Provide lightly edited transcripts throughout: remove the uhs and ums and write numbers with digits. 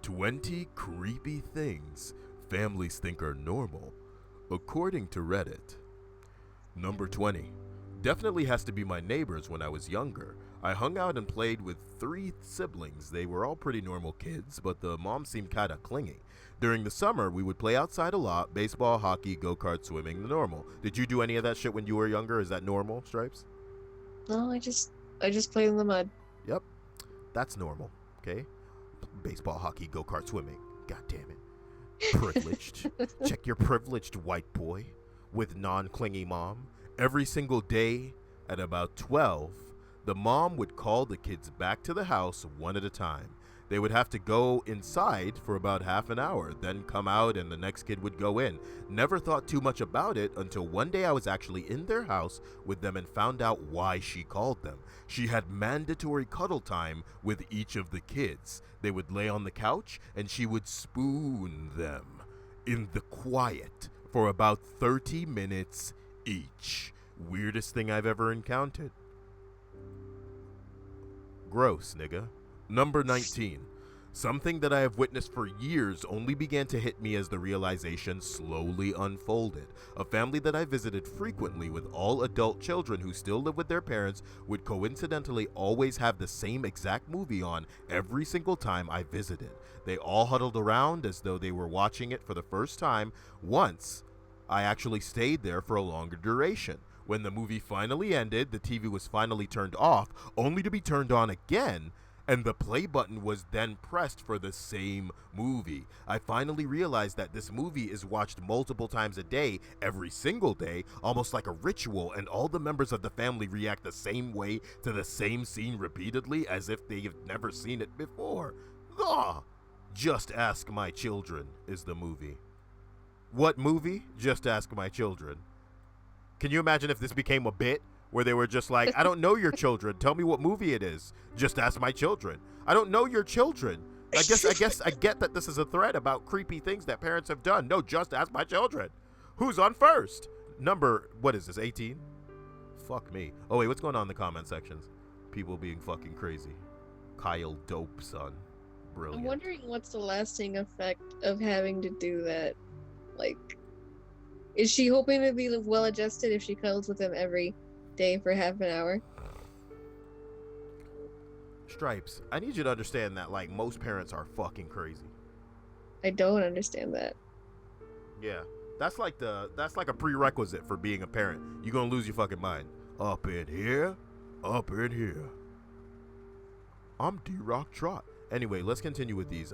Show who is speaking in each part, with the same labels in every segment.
Speaker 1: 20 creepy things families think are normal, according to Reddit. Number 20. Definitely has to be my neighbors when I was younger. I hung out and played with 3 siblings. They were all pretty normal kids, but the mom seemed kinda clingy. During the summer, we would play outside a lot, baseball, hockey, go-kart, swimming, the normal. Did you do any of that shit when you were younger? Is that normal, Stripes?
Speaker 2: No, I just play in the mud.
Speaker 1: Yep, that's normal, okay? Baseball, hockey, go-kart, swimming. God damn it. Privileged. Check your privileged, white boy, with non-clingy mom. Every single day at about 12, the mom would call the kids back to the house one at a time. They would have to go inside for about half an hour, then come out and the next kid would go in. Never thought too much about it until one day I was actually in their house with them and found out why she called them. She had mandatory cuddle time with each of the kids. They would lay on the couch and she would spoon them in the quiet for about 30 minutes each. Weirdest thing I've ever encountered. Gross, nigga. Number 19. Something that I have witnessed for years only began to hit me as the realization slowly unfolded. A family that I visited frequently with all adult children who still live with their parents would coincidentally always have the same exact movie on every single time I visited. They all huddled around as though they were watching it for the first time. Once, I actually stayed there for a longer duration. When the movie finally ended, the TV was finally turned off, only to be turned on again, and the play button was then pressed for the same movie. I finally realized that this movie is watched multiple times a day, every single day, almost like a ritual, and all the members of the family react the same way to the same scene repeatedly as if they've never seen it before. Ah! Just Ask My Children is the movie. What movie? Just Ask My Children. Can you imagine if this became a bit where they were just like, I don't know your children. Tell me what movie it is. Just ask my children. I don't know your children. I get that this is a thread about creepy things that parents have done. No, just ask my children. Who's on first? Number, what is this, 18? Fuck me. Oh, wait, what's going on in the comment sections? People being fucking crazy. Kyle dope, son. Brilliant.
Speaker 2: I'm wondering what's the lasting effect of having to do that. Like, is she hoping to be well adjusted if she cuddles with him every day for half an hour?
Speaker 1: Stripes, I need you to understand that, like, most parents are fucking crazy.
Speaker 2: I don't understand that.
Speaker 1: Yeah, that's like a prerequisite for being a parent. You're gonna lose your fucking mind. Up in here, up in here. I'm D-Rock Trot. Anyway, let's continue with these.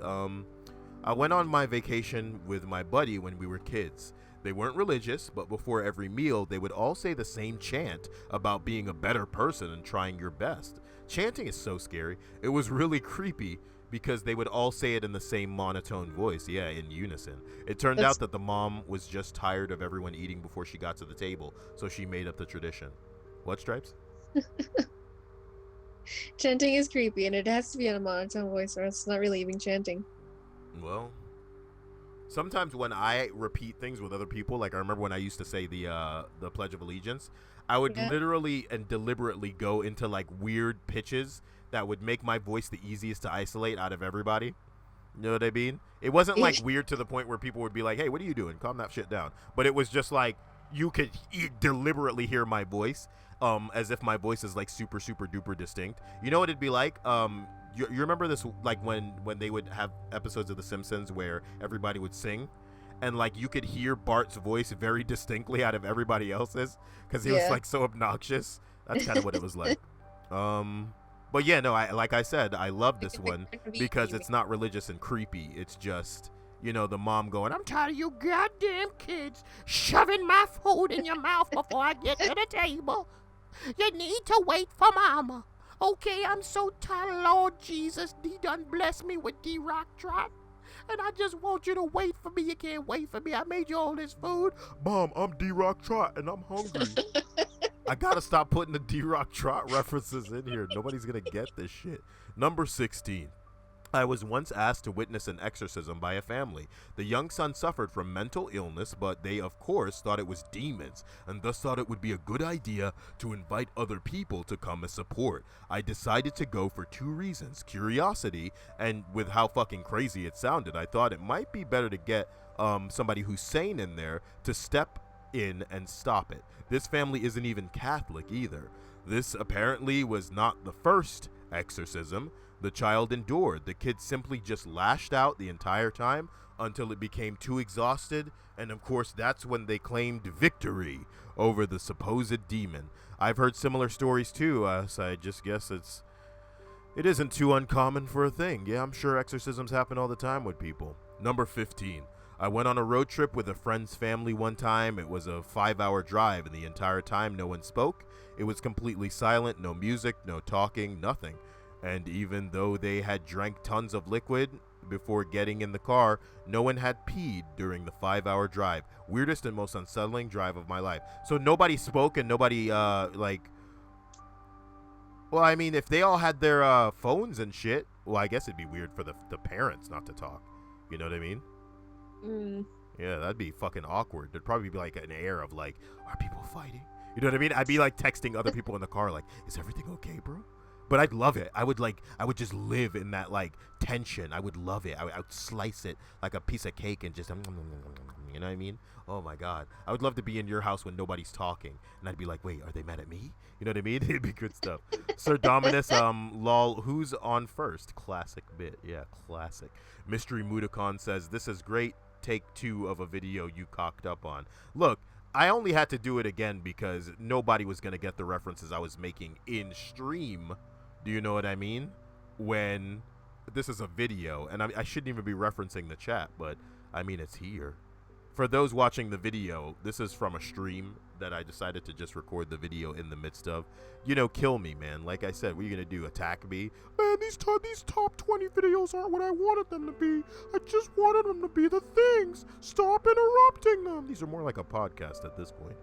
Speaker 1: I went on my vacation with my buddy when we were kids. They weren't religious, but before every meal, they would all say the same chant about being a better person and trying your best. Chanting is so scary. It was really creepy because they would all say it in the same monotone voice, yeah, in unison. It turned out that the mom was just tired of everyone eating before she got to the table, so she made up the tradition. What, Stripes?
Speaker 2: Chanting is creepy, and it has to be in a monotone voice, or it's not really even chanting.
Speaker 1: Well, sometimes when I repeat things with other people, like I remember when I used to say the Pledge of Allegiance, I would literally and deliberately go into like weird pitches that would make my voice the easiest to isolate out of everybody. You know what I mean? It wasn't like weird to the point where people would be like, hey, what are you doing? Calm that shit down. But it was just like you could deliberately hear my voice as if my voice is like super, super duper distinct. You know what it'd be like? You remember this, like when they would have episodes of The Simpsons where everybody would sing and like you could hear Bart's voice very distinctly out of everybody else's because he was like so obnoxious. That's kind of what it was like. But yeah, no, like I said, I love this one because it's not religious and creepy. It's just, you know, the mom going, I'm tired of you goddamn kids shoving my food in your mouth before I get to the table. You need to wait for mama. Okay, I'm so tired, Lord Jesus. He done blessed me with D-Rock Trot. And I just want you to wait for me. You can't wait for me. I made you all this food. Mom, I'm D-Rock Trot and I'm hungry. I gotta stop putting the D-Rock Trot references in here. Nobody's gonna get this shit. Number 16. I was once asked to witness an exorcism by a family. The young son suffered from mental illness, but they, of course, thought it was demons, and thus thought it would be a good idea to invite other people to come as support. I decided to go for 2 reasons: curiosity, and with how fucking crazy it sounded, I thought it might be better to get somebody who's sane in there to step in and stop it. This family isn't even Catholic either. This apparently was not the first exorcism the child endured. The kid simply just lashed out the entire time until it became too exhausted, and of course that's when they claimed victory over the supposed demon. I've heard similar stories too, so I just guess it isn't too uncommon for a thing. Yeah, I'm sure exorcisms happen all the time with people. Number 15. I went on a road trip with a friend's family one time. It was a 5-hour drive, and the entire time no one spoke. It was completely silent, no music, no talking, nothing. And even though they had drank tons of liquid before getting in the car, no one had peed during the 5-hour drive. Weirdest and most unsettling drive of my life. So nobody spoke and nobody, well, I mean, if they all had their phones and shit, well, I guess it'd be weird for the parents not to talk. You know what I mean?
Speaker 2: Mm.
Speaker 1: Yeah, that'd be fucking awkward. There'd probably be like an air of like, are people fighting? You know what I mean? I'd be like texting other people in the car like, is everything okay, bro? But I'd love it. I would just live in that like tension. I would love it. I would slice it like a piece of cake and just, you know what I mean? Oh my God. I would love to be in your house when nobody's talking. And I'd be like, wait, are they mad at me? You know what I mean? It'd be good stuff. Sir Dominus, lol, who's on first? Classic bit. Yeah, classic. Mystery Mudakon says, this is great. Take 2 of a video you cocked up on. Look, I only had to do it again because nobody was going to get the references I was making in stream. Do you know what I mean? When this is a video, and I shouldn't even be referencing the chat, but I mean, it's here. For those watching the video, this is from a stream that I decided to just record the video in the midst of. You know, kill me, man. Like I said, what are you going to do? Attack me? Man, these top 20 videos aren't what I wanted them to be. I just wanted them to be the things. Stop interrupting them. These are more like a podcast at this point,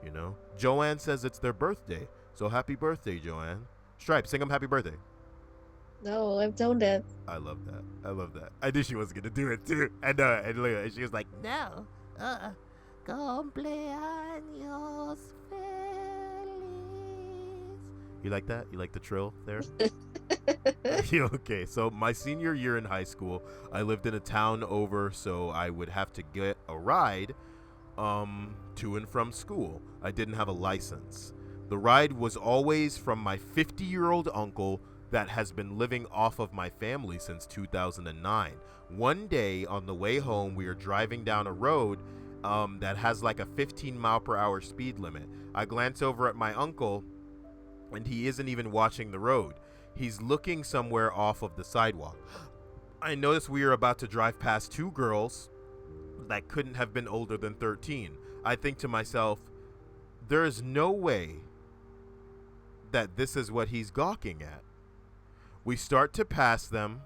Speaker 1: you know? Joanne says it's their birthday. So happy birthday, Joanne. Stripe, sing them happy birthday.
Speaker 2: No, I've done that.
Speaker 1: I love that. I love that. I knew she was gonna do it too. And she was like, no, cumpleaños feliz. You like that? You like the trill there? Okay, so my senior year in high school, I lived in a town over, so I would have to get a ride to and from school. I didn't have a license. The ride was always from my 50-year-old uncle that has been living off of my family since 2009. One day on the way home, we are driving down a road that has like a 15-mile-per-hour speed limit. I glance over at my uncle, and he isn't even watching the road. He's looking somewhere off of the sidewalk. I notice we are about to drive past 2 girls that couldn't have been older than 13. I think to myself, there is no way that this is what he's gawking at. We start to pass them,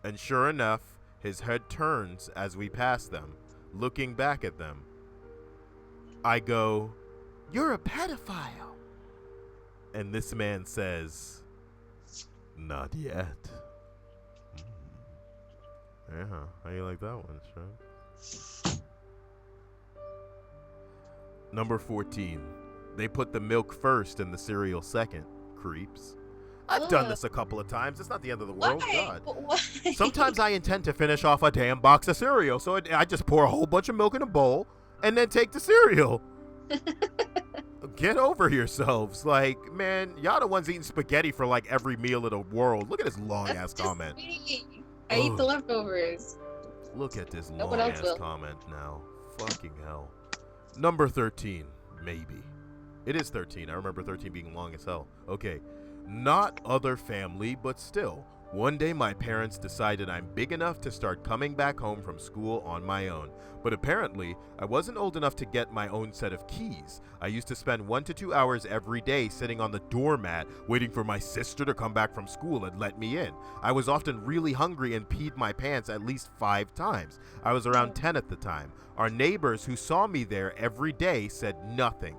Speaker 1: and sure enough, his head turns as we pass them, looking back at them. I go, "You're a pedophile." And this man says, "Not yet." Yeah, how you like that one, Sean? Number 14. They put the milk first and the cereal second. Creeps. I've done this a couple of times. It's not the end of the world.
Speaker 2: Why?
Speaker 1: God.
Speaker 2: Why?
Speaker 1: Sometimes I intend to finish off a damn box of cereal, so I just pour a whole bunch of milk in a bowl and then take the cereal. Get over yourselves. Like, man, y'all the ones eating spaghetti for like every meal in the world. Look at this long-ass comment.
Speaker 2: Me. I eat the leftovers.
Speaker 1: Look at this
Speaker 2: No one else
Speaker 1: long-ass
Speaker 2: will.
Speaker 1: comment now. Fucking hell. Number 13. Maybe. It is 13. I remember 13 being long as hell. Okay. Not other family, but still. One day my parents decided I'm big enough to start coming back home from school on my own. But apparently, I wasn't old enough to get my own set of keys. I used to spend 1 to 2 hours every day sitting on the doormat waiting for my sister to come back from school and let me in. I was often really hungry and peed my pants at least 5 times. I was around 10 at the time. Our neighbors who saw me there every day said nothing.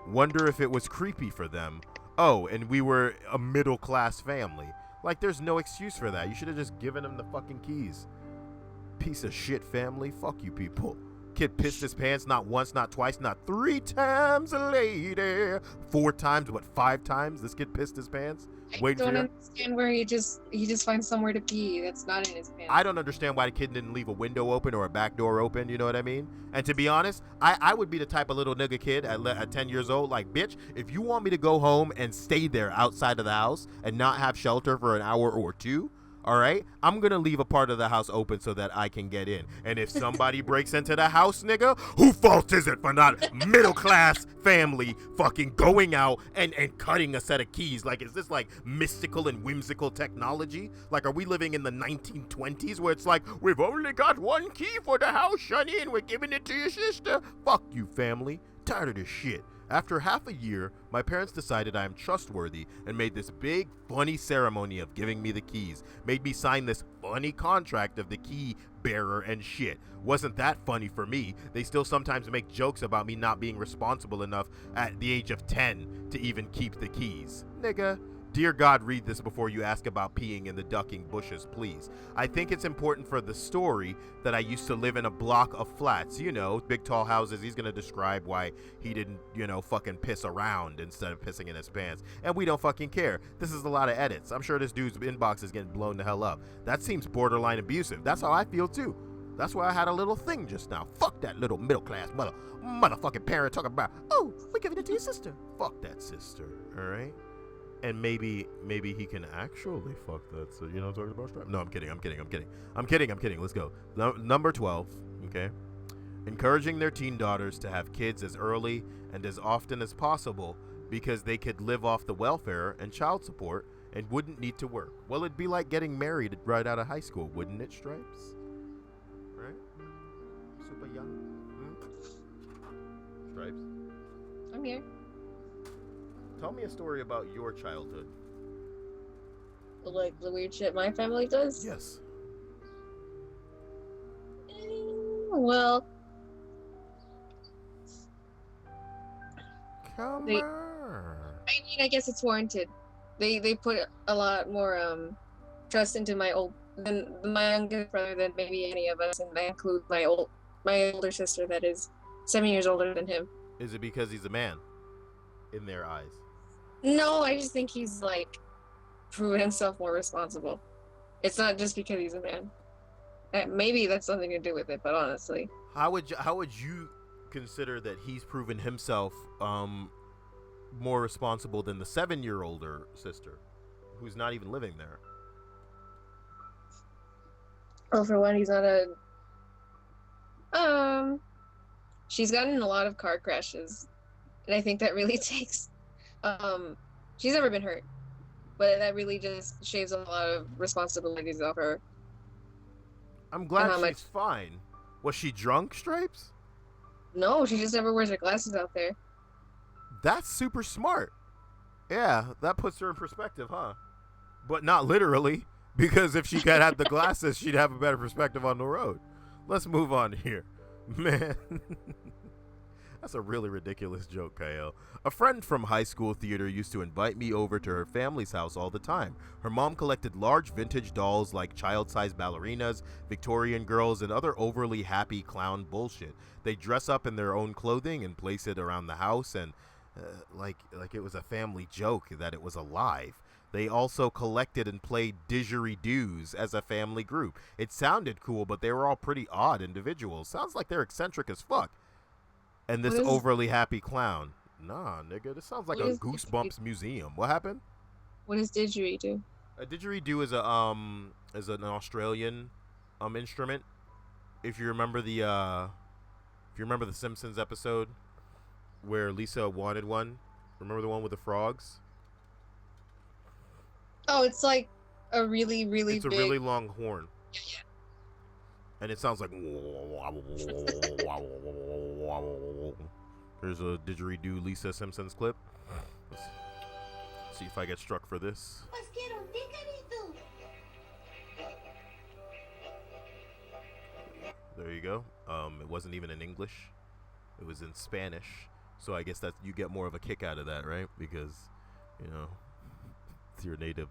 Speaker 1: Wonder if it was creepy for them. Oh, and we were a middle-class family. Like, there's no excuse for that. You should have just given him the fucking keys. Piece of shit family. Fuck you people. Kid pissed his pants not once, not twice, not 3 times, lady. 4 times, what, 5 times this kid pissed his pants?
Speaker 2: I
Speaker 1: Waiting
Speaker 2: don't
Speaker 1: for you.
Speaker 2: understand where he just finds somewhere to pee that's not in his pants.
Speaker 1: I don't understand why the kid didn't leave a window open or a back door open, you know what I mean? And to be honest, I would be the type of little nigga kid at 10 years old, like, bitch, if you want me to go home and stay there outside of the house and not have shelter for an hour or 2, all right, I'm gonna leave a part of the house open so that I can get in. And if somebody breaks into the house, nigga, who fault is it for not middle class family fucking going out and cutting a set of keys? Like, is this like mystical and whimsical technology? Like, are we living in the 1920s where it's like, we've only got 1 key for the house, Shunny, and we're giving it to your sister? Fuck you, family. Tired of this shit. After half a year, my parents decided I am trustworthy and made this big, funny ceremony of giving me the keys. Made me sign this funny contract of the key bearer and shit. Wasn't that funny for me? They still sometimes make jokes about me not being responsible enough at the age of 10 to even keep the keys. Nigga. Dear God, read this before you ask about peeing in the ducking bushes, please. I think it's important for the story that I used to live in a block of flats. You know, big tall houses. He's going to describe why he didn't, fucking piss around instead of pissing in his pants. And we don't fucking care. This is a lot of edits. I'm sure this dude's inbox is getting blown the hell up. That seems borderline abusive. That's how I feel too. That's why I had a little thing just now. Fuck that little middle class motherfucking parent talking about, oh, we're giving it to your sister. Fuck that sister, all right? And maybe he can actually fuck that. So, you know what I'm talking about? Strap? No, I'm kidding. Let's go. Number 12, okay? Encouraging their teen daughters to have kids as early and as often as possible because they could live off the welfare and child support and wouldn't need to work. Well, it'd be like getting married right out of high school, wouldn't it, Stripes? Right? Super young. Stripes?
Speaker 2: I'm here.
Speaker 1: Tell me a story about your childhood.
Speaker 2: Like the weird shit my family does?
Speaker 1: Yes.
Speaker 2: Well,
Speaker 1: Come
Speaker 2: on.
Speaker 1: I
Speaker 2: mean, I guess it's warranted. They put a lot more trust into my youngest brother than maybe any of us, and that includes my older sister that is 7 years older than him.
Speaker 1: Is it because he's a man in their eyes?
Speaker 2: No, I just think he's like proven himself more responsible. It's not just because he's a man. Maybe that's something to do with it, but honestly,
Speaker 1: how would you consider that he's proven himself more responsible than the 7-year older sister, who's not even living there?
Speaker 2: Well, for one, he's not she's gotten in a lot of car crashes, and I think that really takes. She's never been hurt, but that really just shaves a lot of responsibilities off her.
Speaker 1: I'm glad she's fine. Was she drunk, Stripes?
Speaker 2: No, she just never wears her glasses out there.
Speaker 1: That's super smart. Yeah, that puts her in perspective, huh? But not literally, because if she could have the glasses, she'd have a better perspective on the road. Let's move on here. Man. That's a really ridiculous joke, Kyle. A friend from high school theater used to invite me over to her family's house all the time. Her mom collected large vintage dolls like child-sized ballerinas, Victorian girls, and other overly happy clown bullshit. They dress up in their own clothing and place it around the house, and like it was a family joke that it was alive. They also collected and played didgeridoos as a family group. It sounded cool, but they were all pretty odd individuals. Sounds like they're eccentric as fuck. And this overly happy clown. Nah, nigga, this sounds like a Goosebumps museum. What happened?
Speaker 2: What does didgeridoo?
Speaker 1: A didgeridoo is an Australian instrument. If you remember the Simpsons episode where Lisa wanted one, remember the one with the frogs?
Speaker 2: Oh, it's like a really, really
Speaker 1: big... It's a really long horn. Yeah. And it sounds like... Here's a didgeridoo Lisa Simpsons clip. Let's see if I get struck for this. There you go. It wasn't even in English. It was in Spanish. So I guess that you get more of a kick out of that, right? Because, it's your native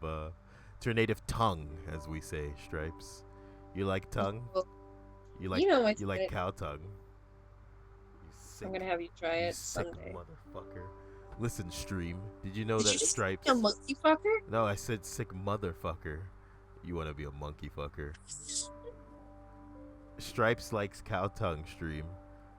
Speaker 1: It's your native tongue, as we say, Stripes. You like tongue?
Speaker 2: Well,
Speaker 1: You like
Speaker 2: my
Speaker 1: you like
Speaker 2: favorite.
Speaker 1: cow tongue? You sick,
Speaker 2: I'm gonna have you try
Speaker 1: you
Speaker 2: it
Speaker 1: sick
Speaker 2: someday.
Speaker 1: motherfucker. Listen, stream. Did you know
Speaker 2: Did you
Speaker 1: that
Speaker 2: just say
Speaker 1: Stripes?
Speaker 2: a monkey fucker?
Speaker 1: No, I said sick motherfucker. You want to be a monkey fucker? Stripes likes cow tongue, stream.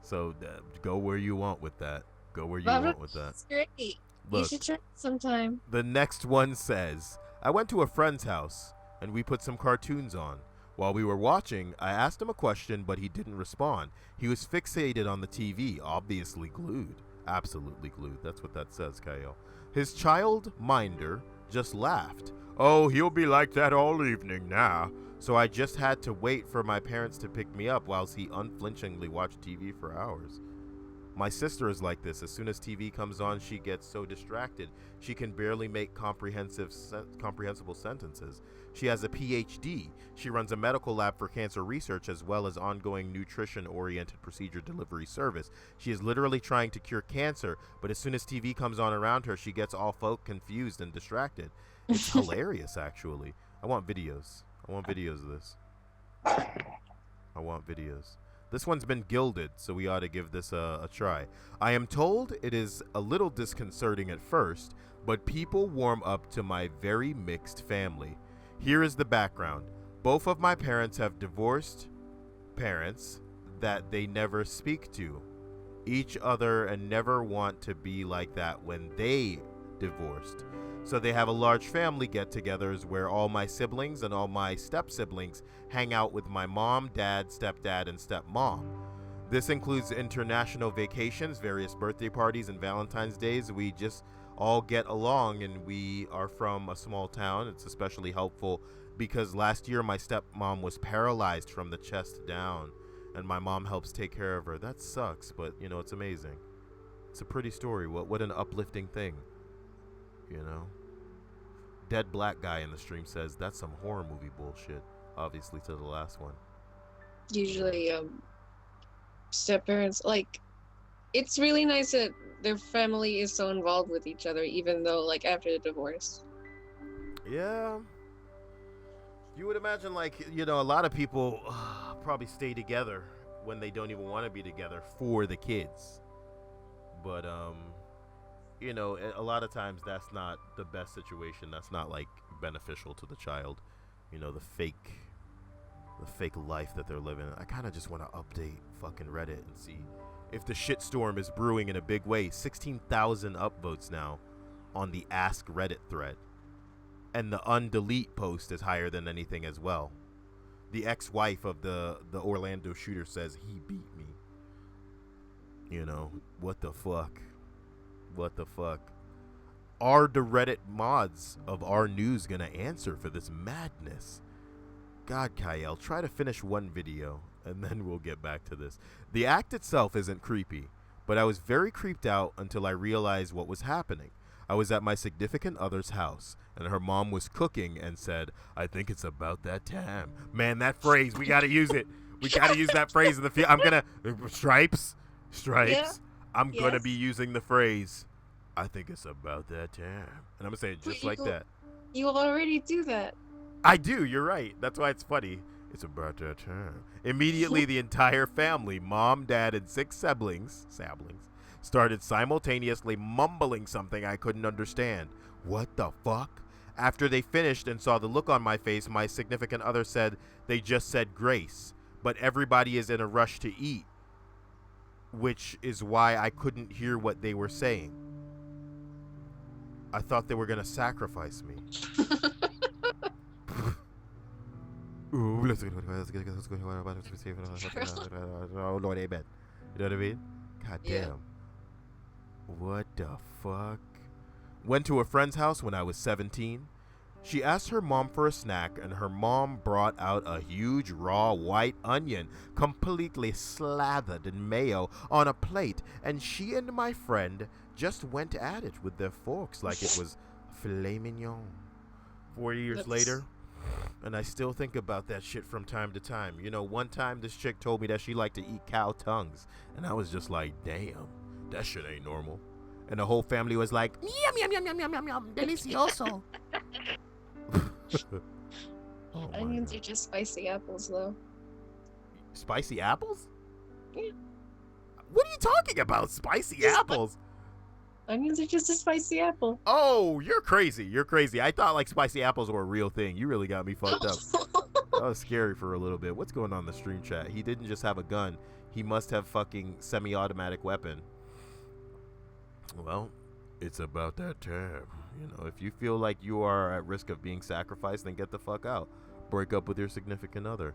Speaker 1: So go where you want with that. Go where you want with that.
Speaker 2: It's great. You
Speaker 1: Look,
Speaker 2: should try it sometime.
Speaker 1: the next one says, I went to a friend's house and we put some cartoons on. While we were watching, I asked him a question, but he didn't respond. He was fixated on the TV, obviously glued. Absolutely glued. That's what that says, Kyle. His child minder just laughed. Oh, he'll be like that all evening now. So I just had to wait for my parents to pick me up whilst he unflinchingly watched TV for hours. My sister is like this. As soon as TV comes on, she gets so distracted she can barely make comprehensible sentences. She has a PhD. She runs a medical lab for cancer research as well as ongoing nutrition-oriented procedure delivery service. She is literally trying to cure cancer, but as soon as TV comes on around her, she gets all confused and distracted. It's hilarious, actually. I want videos. I want videos of this. I want videos. This one's been gilded, so we ought to give this a try. I am told it is a little disconcerting at first, but people warm up to my very mixed family. Here is the background. Both of my parents have divorced parents that they never speak to each other and never want to be like that when they divorced. So they have a large family get-togethers where all my siblings and all my step-siblings hang out with my mom, dad, stepdad, and stepmom. This includes international vacations, various birthday parties, and Valentine's Days. We just all get along, and we are from a small town. It's especially helpful because last year my stepmom was paralyzed from the chest down, and my mom helps take care of her. That sucks, but, you know, it's amazing. It's a pretty story. What an uplifting thing. You know, Dead Black Guy in the stream says that's some horror movie bullshit. Obviously, to the last one.
Speaker 2: Usually, step parents, like, it's really nice that their family is so involved with each other, even though, like, after the divorce.
Speaker 1: Yeah. You would imagine, like, you know, a lot of people probably stay together when they don't even want to be together for the kids. But, you know, a lot of times that's not the best situation. That's not, like, beneficial to the child. You know, the fake life that they're living. I kind of just want to update fucking Reddit and see if the shitstorm is brewing in a big way. 16,000 upvotes now on the Ask Reddit thread. And the undelete post is higher than anything as well. The ex-wife of the Orlando shooter says he beat me. You know, what the fuck? What the fuck? Are the Reddit mods of our news gonna answer for this madness? God, Kyle, try to finish one video and then we'll get back to this. The act itself isn't creepy, but I was very creeped out until I realized what was happening. I was at my significant other's house and her mom was cooking and said, I think it's about that time. Man, that phrase, we gotta use it. We gotta use that phrase in the field. I'm gonna, Stripes.
Speaker 2: Yeah.
Speaker 1: I'm gonna
Speaker 2: Yes.
Speaker 1: be using the phrase, I think it's about that time. And I'm gonna say it just like that.
Speaker 2: You already do that.
Speaker 1: I do, you're right. That's why it's funny. It's about that time. Immediately, the entire family, mom, dad, and 6 siblings, started simultaneously mumbling something I couldn't understand. What the fuck? After they finished and saw the look on my face, my significant other said they just said grace, but everybody is in a rush to eat, which is why I couldn't hear what they were saying. I thought they were going to sacrifice me. Ooh, let's go. Oh, Lord, amen. You know what I mean? God damn.
Speaker 2: Yeah.
Speaker 1: What the fuck? Went to a friend's house when I was 17. She asked her mom for a snack, and her mom brought out a huge raw white onion, completely slathered in mayo, on a plate, and she and my friend just went at it with their forks like it was filet mignon. 4 years later, and I still think about that shit from time to time. You know, one time this chick told me that she liked to eat cow tongues, and I was just like, damn, that shit ain't normal. And the whole family was like, yum, yum, yum, yum, yum, yum, yum, delicioso. Oh my
Speaker 2: Onions
Speaker 1: God.
Speaker 2: are just spicy apples, though.
Speaker 1: Spicy apples?
Speaker 2: Yeah.
Speaker 1: What are you talking about? Spicy apples?
Speaker 2: Onions are just a spicy apple.
Speaker 1: Oh, you're crazy. You're crazy. I thought like spicy apples were a real thing. You really got me fucked up. That was scary for a little bit. What's going on in the stream chat? He didn't just have a gun. He must have fucking semi-automatic weapon. Well, it's about that time. You know, if you feel like you are at risk of being sacrificed, then get the fuck out. Break up with your significant other.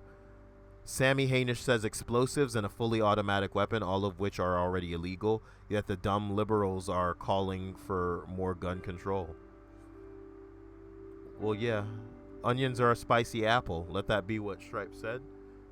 Speaker 1: Sammy Hainish says explosives and a fully automatic weapon, all of which are already illegal, yet the dumb liberals are calling for more gun control. Well, yeah. Onions are a spicy apple. Let that be what Stripe said.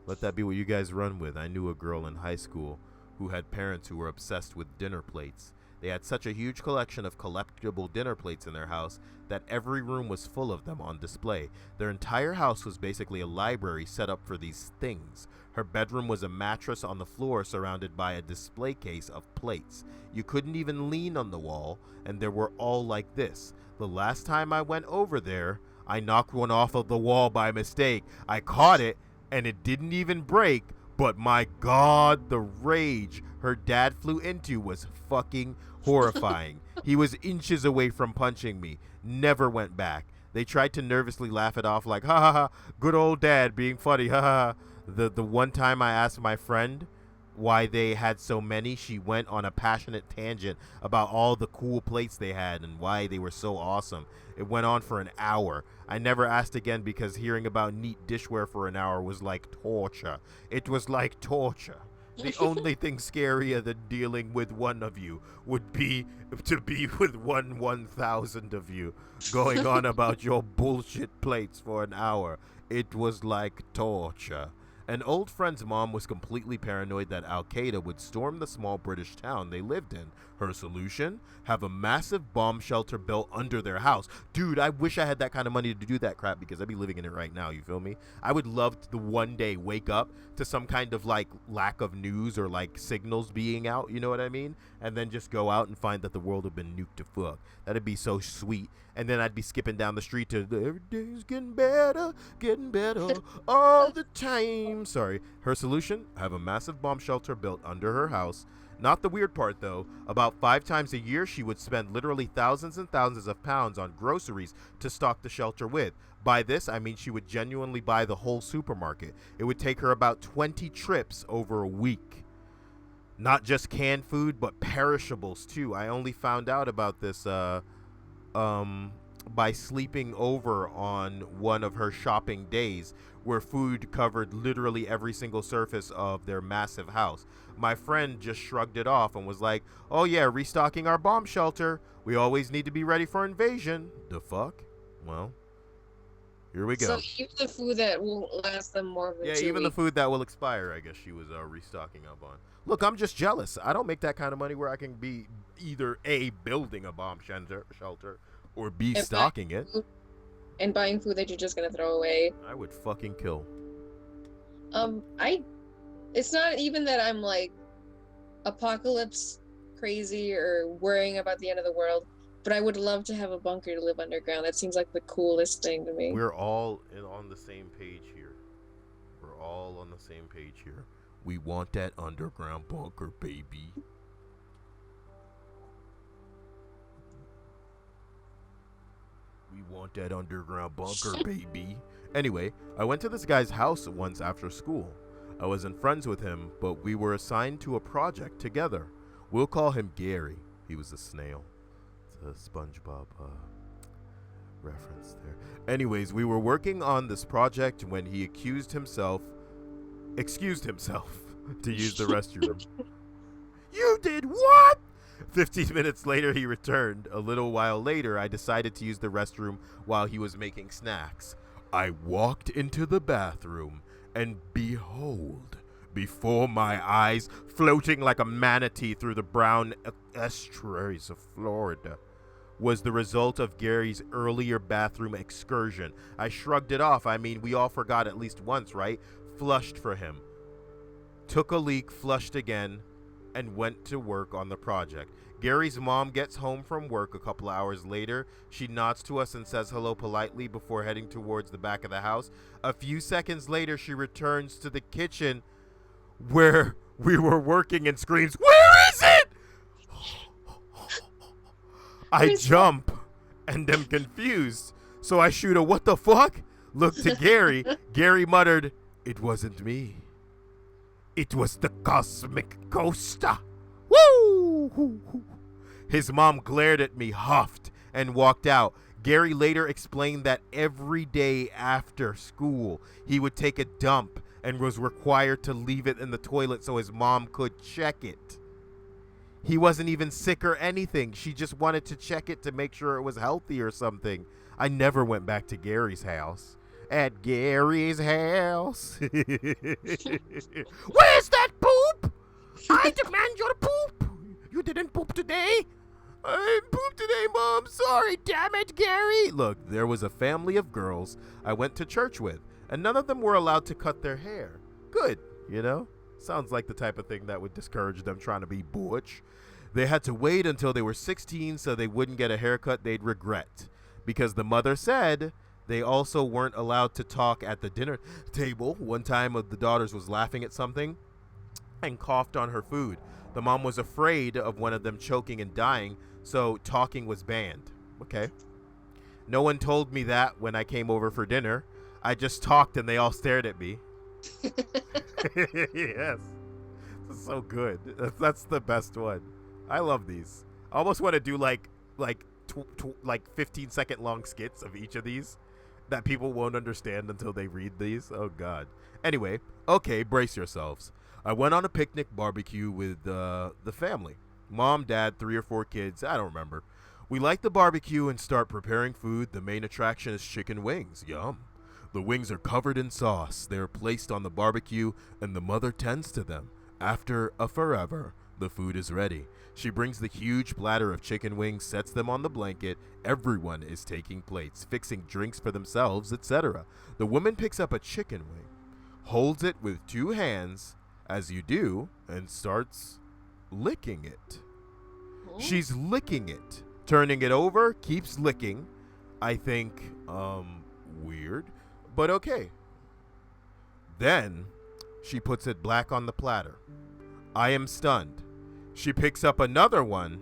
Speaker 1: Let that be what you guys run with. I knew a girl in high school who had parents who were obsessed with dinner plates. They had such a huge collection of collectible dinner plates in their house that every room was full of them on display. Their entire house was basically a library set up for these things. Her bedroom was a mattress on the floor surrounded by a display case of plates. You couldn't even lean on the wall, and they were all like this. The last time I went over there, I knocked one off of the wall by mistake. I caught it, and it didn't even break, but my God, the rage her dad flew into was fucking horrifying. He was inches away from punching me. Never went back. They tried to nervously laugh it off like, ha ha ha, good old dad being funny, ha ha ha. The one time I asked my friend why they had so many, she went on a passionate tangent about all the cool plates they had and why they were so awesome. It went on for an hour. I never asked again because hearing about neat dishware for an hour was like torture. It was like torture. The only thing scarier than dealing with one of you would be to be with 1,000 of you going on about your bullshit plates for an hour. It was like torture. An old friend's mom was completely paranoid that Al-Qaeda would storm the small British town they lived in. Her solution? Have a massive bomb shelter built under their house. Dude, I wish I had that kind of money to do that crap because I'd be living in it right now, you feel me? I would love to one day wake up to some kind of like lack of news or like signals being out, you know what I mean? And then just go out and find that the world had been nuked to fuck. That'd be so sweet. And then I'd be skipping down the street to every day's getting better all the time. Sorry. Her solution? Have a massive bomb shelter built under her house. Not the weird part, though. About 5 times a year, she would spend literally thousands and thousands of pounds on groceries to stock the shelter with. By this, I mean she would genuinely buy the whole supermarket. It would take her about 20 trips over a week. Not just canned food, but perishables, too. I only found out about this, by sleeping over on one of her shopping days where food covered literally every single surface of their massive house. My friend just shrugged it off and was like, oh yeah, restocking our bomb shelter. We always need to be ready for invasion. The fuck? Well, here we go.
Speaker 2: So even the food that will last them more than 2
Speaker 1: even
Speaker 2: weeks.
Speaker 1: the food that will expire, I guess she was restocking up on. Look, I'm just jealous. I don't make that kind of money where I can be either A, building a bomb shelter, or B,
Speaker 2: And
Speaker 1: stocking it.
Speaker 2: And buying food that you're just gonna throw away.
Speaker 1: I would fucking kill.
Speaker 2: It's not even that I'm like apocalypse crazy or worrying about the end of the world, but I would love to have a bunker to live underground. That seems like the coolest thing to me.
Speaker 1: We're all on the same page here. We're all on the same page here. We want that underground bunker, baby. We want that underground bunker, baby. Anyway, I went to this guy's house once after school. I wasn't friends with him, but we were assigned to a project together. We'll call him Gary. He was a snail. It's a SpongeBob reference there. Anyways, we were working on this project when he excused himself to use the restroom. You did what? 15 minutes later, he returned. A little while later, I decided to use the restroom while he was making snacks. I walked into the bathroom, and behold, before my eyes, floating like a manatee through the brown estuaries of Florida, was the result of Gary's earlier bathroom excursion. I shrugged it off. I mean, we all forgot at least once, right? Flushed for him. Took a leak, flushed again. and went to work on the project. Gary's mom gets home from work a couple hours later. She nods to us and says hello politely before heading towards the back of the house. A few seconds later, she returns to the kitchen where we were working and screams, "Where is it?" I jump and am confused. So I shoot a "what the fuck?" look to Gary. Gary muttered, "It wasn't me. It was the cosmic coaster." Woo! His mom glared at me, huffed, and walked out. Gary later explained that every day after school, he would take a dump and was required to leave it in the toilet so his mom could check it. He wasn't even sick or anything. She just wanted to check it to make sure it was healthy or something. I never went back to Gary's house. At Gary's house. Where's that poop? I demand your poop. You didn't poop today? I didn't poop today, Mom. Sorry, damn it, Gary. Look, there was a family of girls I went to church with, and none of them were allowed to cut their hair. Good, you know? Sounds like the type of thing that would discourage them trying to be butch. They had to wait until they were 16 so they wouldn't get a haircut they'd regret. Because the mother said they also weren't allowed to talk at the dinner table. One time the daughters was laughing at something and coughed on her food. The mom was afraid of one of them choking and dying, so talking was banned. Okay. No one told me that when I came over for dinner. I just talked and they all stared at me. Yes. This is so good. That's the best one. I love these. I almost want to do like 15-second long skits of each of these that people won't understand until they read these. Oh, God. Anyway, okay, brace yourselves. I went on a picnic barbecue with the family. Mom, dad, 3 or 4 kids. I don't remember. We light the barbecue and start preparing food. The main attraction is chicken wings. Yum. The wings are covered in sauce. They are placed on the barbecue, and the mother tends to them. After a forever, the food is ready. She brings the huge platter of chicken wings, sets them on the blanket. Everyone is taking plates, fixing drinks for themselves, etc. The woman picks up a chicken wing, holds it with 2 hands, as you do, and starts licking it. She's licking it, turning it over, keeps licking. I think, weird, but okay. Then she puts it back on the platter. I am stunned. She picks up another one,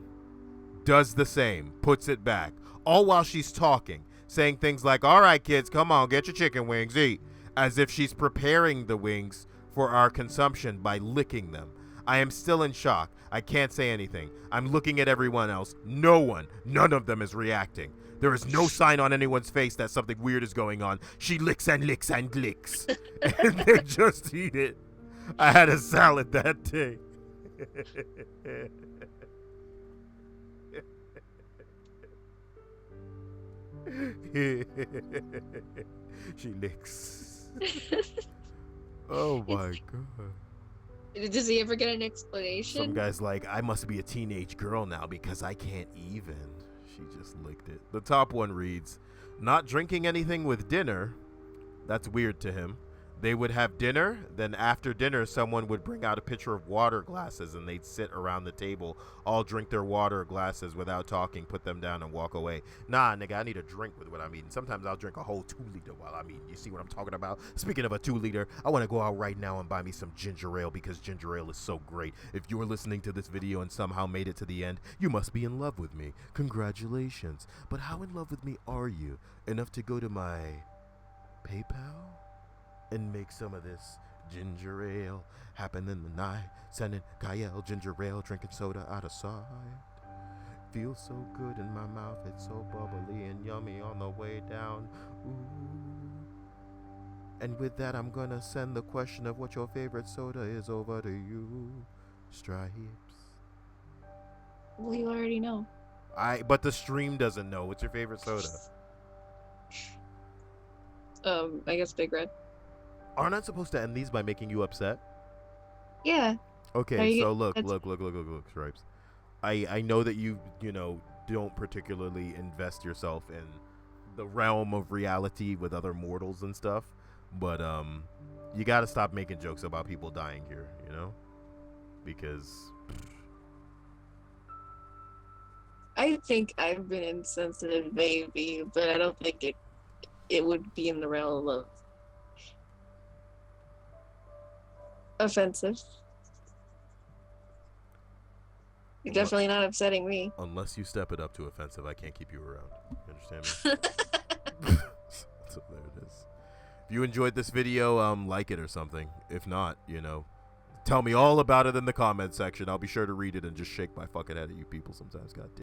Speaker 1: does the same, puts it back, all while she's talking, saying things like, "All right, kids, come on, get your chicken wings, eat," as if she's preparing the wings for our consumption by licking them. I am still in shock. I can't say anything. I'm looking at everyone else. None of them is reacting. There is no sign on anyone's face that something weird is going on. She licks and licks and licks. And they just eat it. I had a salad that day. She licks. Oh my God.
Speaker 2: Does he ever get an explanation?
Speaker 1: Some guy's like, I must be a teenage girl now because I can't even. She just licked it. The top one reads, not drinking anything with dinner. That's weird to him. They would have dinner, then after dinner, someone would bring out a pitcher of water glasses and they'd sit around the table, all drink their water glasses without talking, put them down and walk away. Nah, nigga, I need a drink with what I'm eating. Sometimes I'll drink a whole 2-liter while I'm eating. You see what I'm talking about? Speaking of a 2-liter, I want to go out right now and buy me some ginger ale because ginger ale is so great. If you're listening to this video and somehow made it to the end, you must be in love with me. Congratulations. But how in love with me are you? Enough to go to my PayPal and make some of this ginger ale happen in the night. Sending Kyle ginger ale, drinking soda out of sight. Feels so good in my mouth, it's so bubbly and yummy on the way down. Ooh. And with that, I'm gonna send the question of what your favorite soda is over to you, Stripes.
Speaker 2: Well, you already know.
Speaker 1: But the stream doesn't know. What's your favorite soda?
Speaker 2: I guess Big Red.
Speaker 1: Aren't I supposed to end these by making you upset?
Speaker 2: Yeah.
Speaker 1: Okay, so look, Stripes. I know that you don't particularly invest yourself in the realm of reality with other mortals and stuff, but you got to stop making jokes about people dying here, because
Speaker 2: I think I've been insensitive, maybe, but I don't think it would be in the realm of offensive. You're definitely not upsetting me.
Speaker 1: Unless you step it up to offensive, I can't keep you around. You understand me? So there it is. If you enjoyed this video, like it or something. If not, tell me all about it in the comment section. I'll be sure to read it and just shake my fucking head at you people sometimes. God damn.